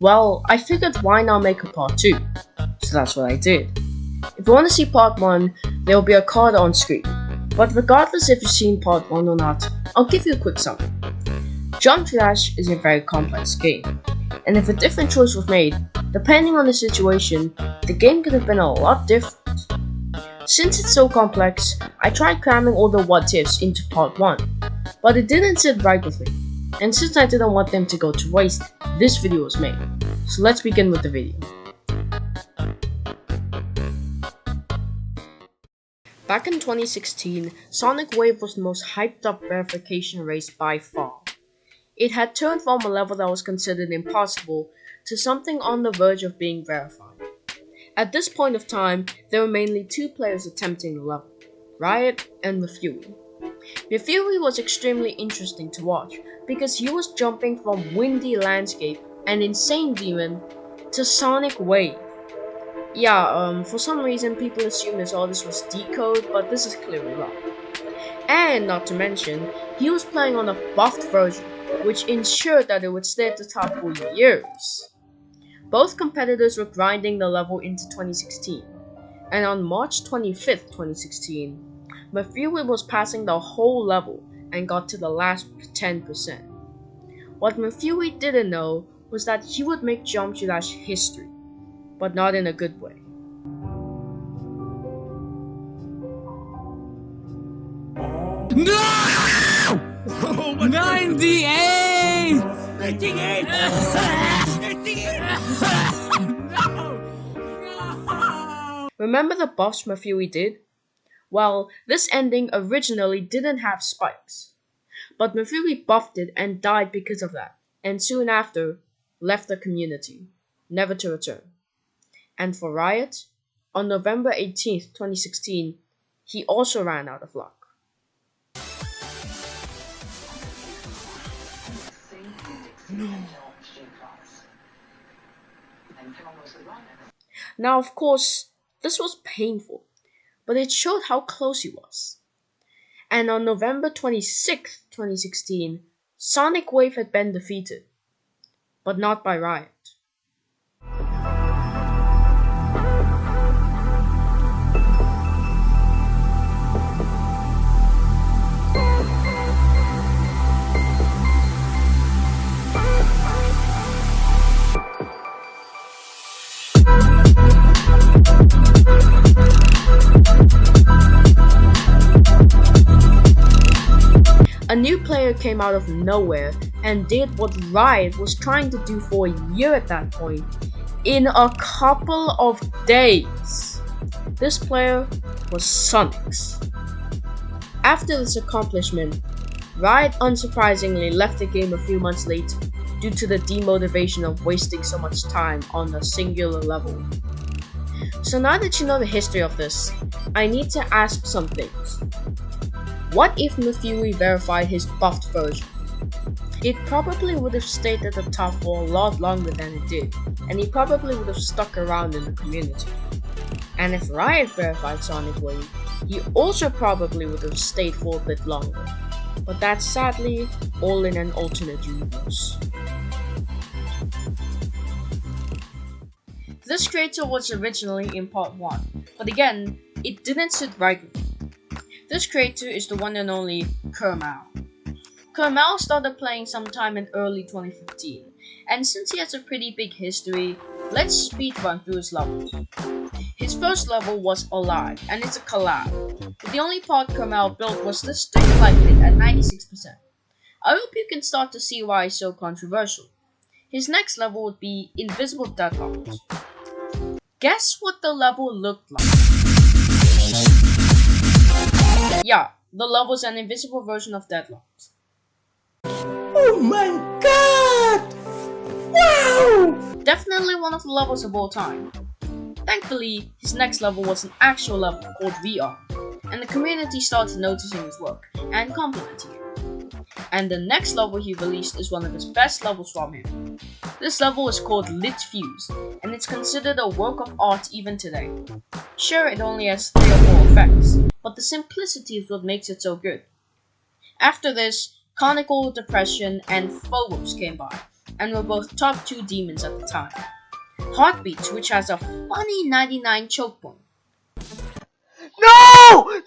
Well, I figured why not make a part 2, so that's what I did. If you want to see part 1, there will be a card on screen, but regardless if you've seen part 1 or not, I'll give you a quick summary. Jump Dash is a very complex game, and if a different choice was made, depending on the situation, the game could have been a lot different. Since it's so complex, I tried cramming all the what-ifs into part 1, but it didn't sit right with me, and since I didn't want them to go to waste, this video was made. So let's begin with the video. Back in 2016, Sonic Wave was the most hyped up verification race by far. It had turned from a level that was considered impossible to something on the verge of being verified. At this point of time, there were mainly two players attempting the level, Riot and Mafui. Mafui was extremely interesting to watch because he was jumping from Windy Landscape and Insane Demon to Sonic Wave. Yeah, for some reason people assume all this was decode, but this is clearly wrong. And not to mention, he was playing on a buffed version, which ensured that it would stay at the top for years. Both competitors were grinding the level into 2016, and on March 25th, 2016, Mafui was passing the whole level and got to the last 10%. What Mafui didn't know was that he would make Jump Dash history, but not in a good way. No! 98! 98! 98! No! Remember the buffs Mafui did? Well, this ending originally didn't have spikes, but Mafui buffed it and died because of that, and soon after, left the community, never to return. And for Riot, on November 18th, 2016, he also ran out of luck. No. Now, of course, this was painful, but it showed how close he was. And on November 26th, 2016, Sonic Wave had been defeated, but not by Riot. A new player came out of nowhere and did what Riot was trying to do for a year at that point in a couple of days. This player was Sonix. After this accomplishment, Riot unsurprisingly left the game a few months later due to the demotivation of wasting so much time on a singular level. So now that you know the history of this, I need to ask some things. What if Mafui verified his buffed version? It probably would have stayed at the top for a lot longer than it did, and he probably would have stuck around in the community. And if Riot verified Sonic Wave, he also probably would have stayed for a bit longer. But that's sadly all in an alternate universe. This creator was originally in part 1, but again, it didn't sit right with me. This creator is the one and only Kermal. Kermal started playing sometime in early 2015, and since he has a pretty big history, let's speedrun through his levels. His first level was Alive, and it's a collab, but the only part Kermal built was the Streetlight Pit at 96%. I hope you can start to see why he's so controversial. His next level would be Invisible Deadlocked. Guess what the level looked like? Yeah, the level's an invisible version of Deadlocked. Oh my god! Wow! Definitely one of the levels of all time. Thankfully, his next level was an actual level called VR, and the community started noticing his work and complimenting him. And the next level he released is one of his best levels from him. This level is called Lit Fuse, and it's considered a work of art even today. Sure, it only has 3 or 4 effects, but the simplicity is what makes it so good. After this, Conical, Depression, and Phobos came by, and were both top 2 demons at the time. Heartbeats, which has a funny 99 choke point. No!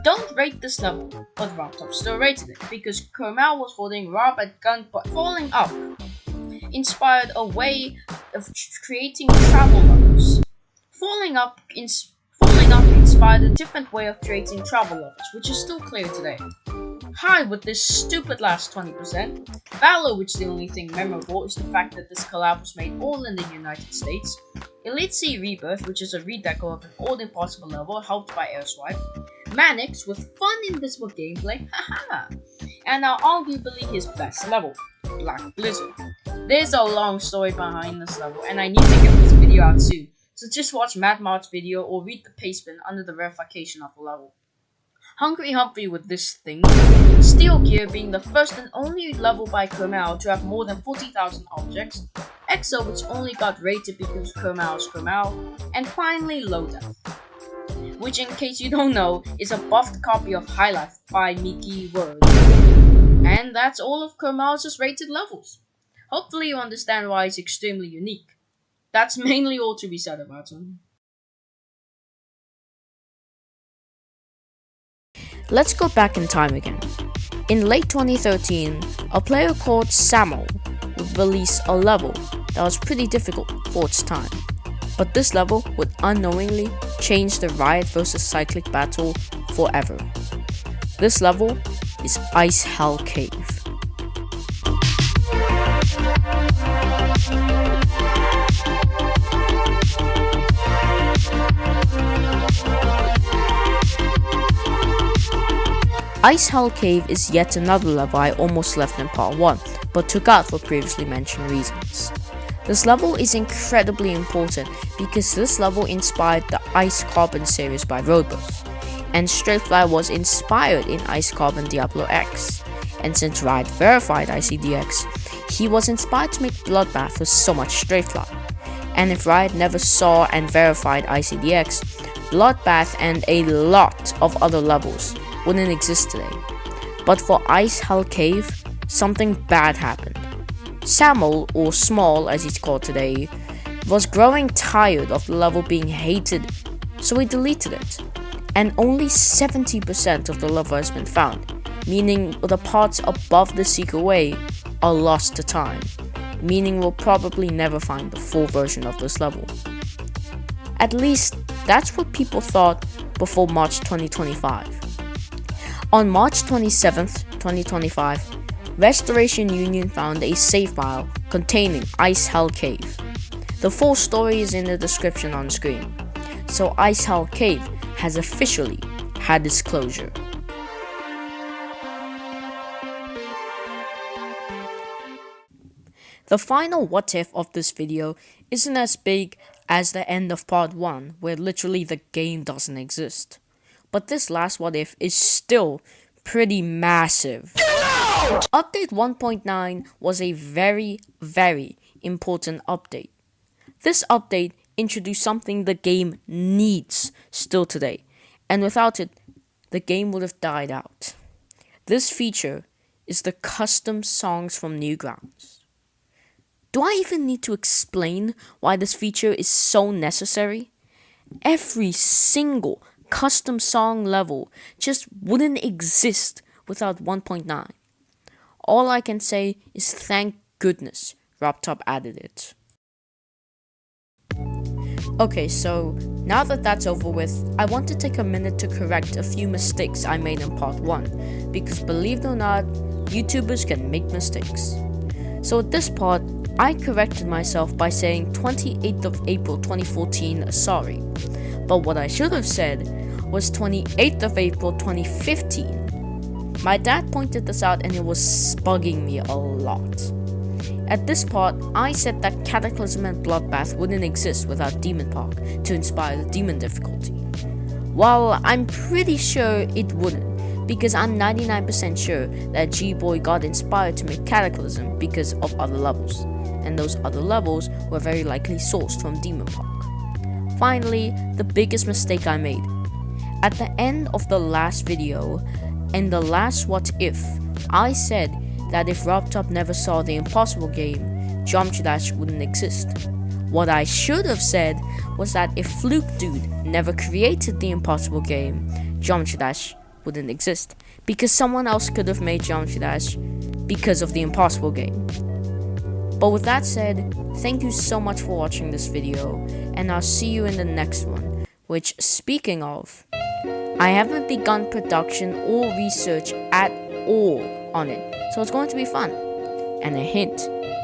Don't rate this level, but RobTop still rated it because Kermal was holding Rob at gunpoint. Falling Up inspired a way of creating travel levels. Falling Up inspired a different way of creating travel levels, which is still clear today. Hide with this stupid last 20%. Valor, which the only thing memorable is the fact that this collab was made all in the United States. Elite Sea Rebirth, which is a redeco of an old impossible level helped by Airswipe. Manix with fun invisible gameplay, haha. And now arguably his best level, Black Blizzard. There's a long story behind this level and I need to get this video out soon, so just watch Mad Mart's video or read the pastebin under the verification of the level. Hungry Humphrey with this thing, Steel Gear being the first and only level by Kermal to have more than 40,000 objects, EXO which only got rated because Kermal is Kermal, and finally Low Death, which in case you don't know is a buffed copy of High Life by Mickey Word. And that's all of Kermal's rated levels. Hopefully you understand why it's extremely unique. That's mainly all to be said about him. Let's go back in time again. In late 2013, a player called Samuel would release a level that was pretty difficult for its time, but this level would unknowingly change the Riot vs Cyclic battle forever. This level is Ice Hell Cave. Ice Hell Cave is yet another level I almost left in part 1, but took out for previously mentioned reasons. This level is incredibly important because this level inspired the Ice Carbon series by Roadbus, and Strafefly was inspired in Ice Carbon Diablo X, and since Riot verified ICDX, he was inspired to make Bloodbath with so much Strafefly, and if Riot never saw and verified ICDX, Bloodbath and a lot of other levels wouldn't exist today. But for Ice Hell Cave, something bad happened. Samuel, or Small as he's called today, was growing tired of the level being hated, so he deleted it. And only 70% of the level has been found, meaning the parts above the secret way are lost to time, meaning we'll probably never find the full version of this level. At least, that's what people thought before March 2025. On March 27th, 2025, Restoration Union found a save file containing Ice Hell Cave. The full story is in the description on screen, so Ice Hell Cave has officially had its closure. The final what if of this video isn't as big as the end of part 1, where literally the game doesn't exist. But this last what if is still pretty massive. Update 1.9 was a very, very important update. This update introduced something the game needs still today, and without it, the game would have died out. This feature is the custom songs from Newgrounds. Do I even need to explain why this feature is so necessary? Every single custom song level just wouldn't exist without 1.9. All I can say is thank goodness RobTop added it. Okay, so now that that's over with, I want to take a minute to correct a few mistakes I made in part 1, because believe it or not, YouTubers can make mistakes. So at this part, I corrected myself by saying 28th of April 2014 sorry, but what I should have said was 28th of April 2015. My dad pointed this out and it was bugging me a lot. At this part, I said that Cataclysm and Bloodbath wouldn't exist without Demon Park to inspire the Demon difficulty. While I'm pretty sure it wouldn't, because I'm 99% sure that G-Boy got inspired to make Cataclysm because of other levels, and those other levels were very likely sourced from Demon Park. Finally, the biggest mistake I made. At the end of the last video, in the last what if, I said that if RobTop never saw the Impossible game, Geometry Dash wouldn't exist. What I should have said was that if Fluke Dude never created the Impossible game, Geometry Dash wouldn't exist, because someone else could have made Geometry Dash because of the Impossible game. But with that said, thank you so much for watching this video, and I'll see you in the next one, which, speaking of, I haven't begun production or research at all on it, so it's going to be fun. And a hint,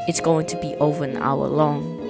it's going to be over an hour long.